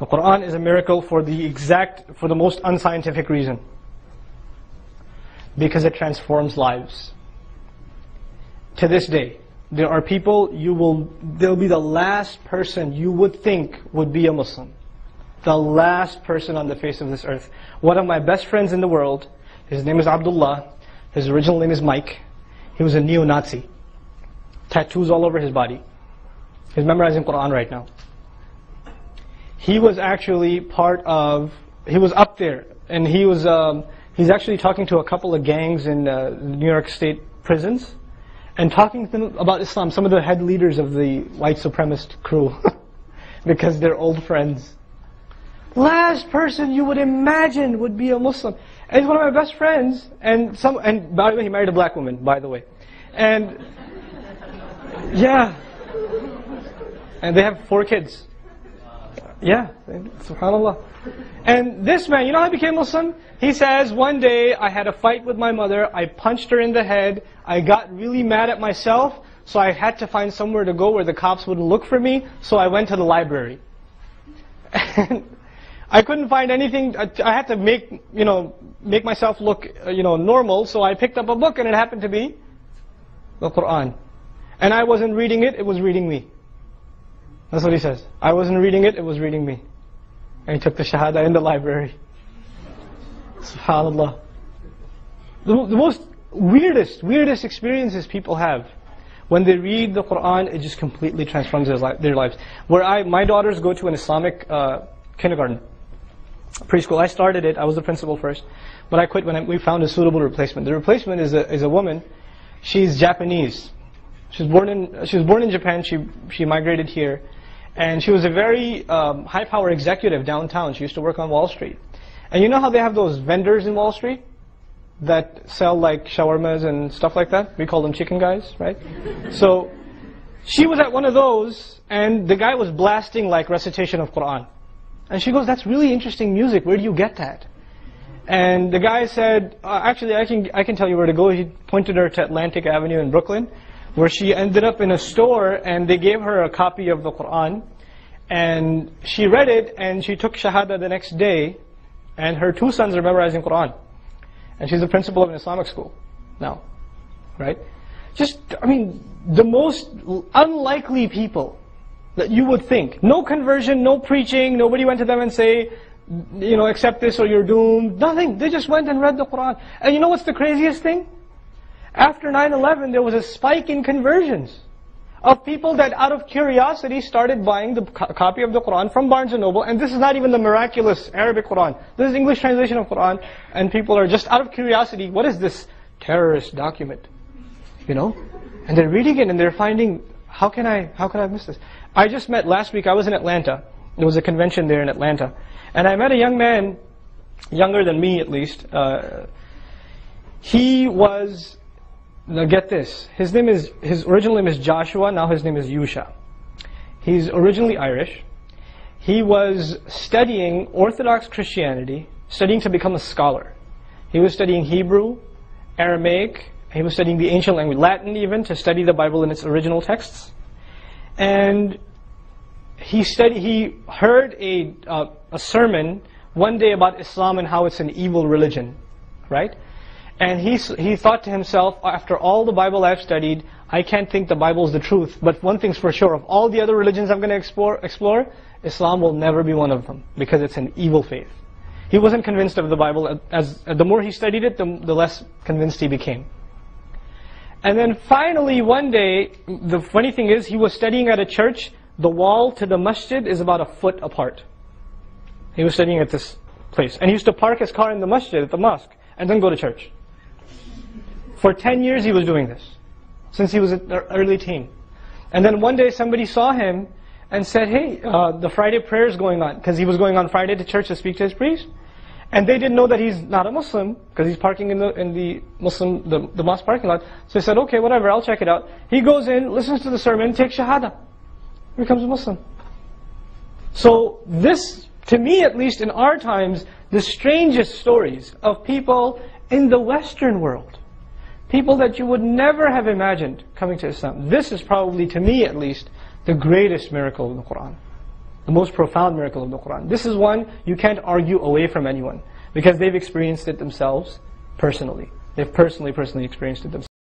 The Quran is a miracle for the most unscientific reason. Because it transforms lives. To this day, there are people they'll be the last person you would think would be a Muslim. The last person on the face of this earth. One of my best friends in the world, his name is Abdullah, his original name is Mike. He was a neo-Nazi. Tattoos all over his body. He's memorizing Quran right now. He was actually he was up there, and he's actually talking to a couple of gangs in New York State prisons, and talking to them about Islam, some of the head leaders of the white supremacist crew, because they're old friends. Last person you would imagine would be a Muslim. And he's one of my best friends, and by the way, he married a black woman, by the way. And yeah. And they have 4 kids. Yeah, subhanAllah. And this man, you know how he became Muslim? He says, one day I had a fight with my mother, I punched her in the head, I got really mad at myself, so I had to find somewhere to go where the cops wouldn't look for me, so I went to the library. And I couldn't find anything, I had to make myself look normal, so I picked up a book and it happened to be the Quran. And I wasn't reading it, it was reading me. That's what he says. I wasn't reading it, it was reading me. And he took the Shahada in the library. SubhanAllah. The most weirdest experiences people have. When they read the Quran, it just completely transforms their lives. My daughters go to an Islamic kindergarten, preschool. I started it, I was the principal first. But I quit when we found a suitable replacement. The replacement is a woman. She's Japanese. She was born in Japan, she migrated here. And she was a very high-power executive downtown. She used to work on Wall Street. And you know how they have those vendors in Wall Street that sell like shawarmas and stuff like that? We call them chicken guys, right? So she was at one of those, and the guy was blasting like recitation of Quran. And she goes, "That's really interesting music. Where do you get that?" And the guy said, "Actually, I can tell you where to go." He pointed her to Atlantic Avenue in Brooklyn, where she ended up in a store, and they gave her a copy of the Quran, and she read it, and she took Shahada the next day, and her 2 sons are memorizing Quran. And she's the principal of an Islamic school now, right? The most unlikely people that you would think. No conversion, no preaching, nobody went to them and say, accept this or you're doomed. Nothing. They just went and read the Quran. And you know what's the craziest thing? After 9/11, there was a spike in conversions of people that out of curiosity started buying the copy of the Quran from Barnes & Noble. And this is not even the miraculous Arabic Quran. This is English translation of Quran. And people are just out of curiosity, what is this terrorist document? And they're reading it and they're finding, how can I miss this? I just met last week, I was in Atlanta. There was a convention there in Atlanta. And I met a young man, younger than me at least. He was... Now get this, his original name is Joshua, now his name is Yusha. He's originally Irish. He was studying Orthodox Christianity, studying to become a scholar. He was studying Hebrew, Aramaic, he was studying the ancient language, Latin even, to study the Bible in its original texts. And he heard a sermon one day about Islam and how it's an evil religion, right? And he thought to himself, after all the Bible I've studied, I can't think the Bible is the truth. But one thing's for sure, of all the other religions I'm going to explore, Islam will never be one of them, because it's an evil faith. He wasn't convinced of the Bible. The more he studied it, the less convinced he became. And then finally, one day, the funny thing is, he was studying at a church. The wall to the masjid is about a foot apart. He was studying at this place. And he used to park his car in the masjid, at the mosque, and then go to church. For 10 years he was doing this, since he was an early teen. And then one day somebody saw him and said, "Hey, the Friday prayer is going on," because he was going on Friday to church to speak to his priest. And they didn't know that he's not a Muslim, because he's parking in the mosque parking lot. So he said, "Okay, whatever, I'll check it out." He goes in, listens to the sermon, takes Shahada, becomes a Muslim. So this, to me at least in our times, the strangest stories of people in the Western world. People that you would never have imagined coming to Islam. This is probably, to me at least, the greatest miracle in the Quran. The most profound miracle of the Quran. This is one you can't argue away from anyone, because they've experienced it themselves personally. They've personally experienced it themselves.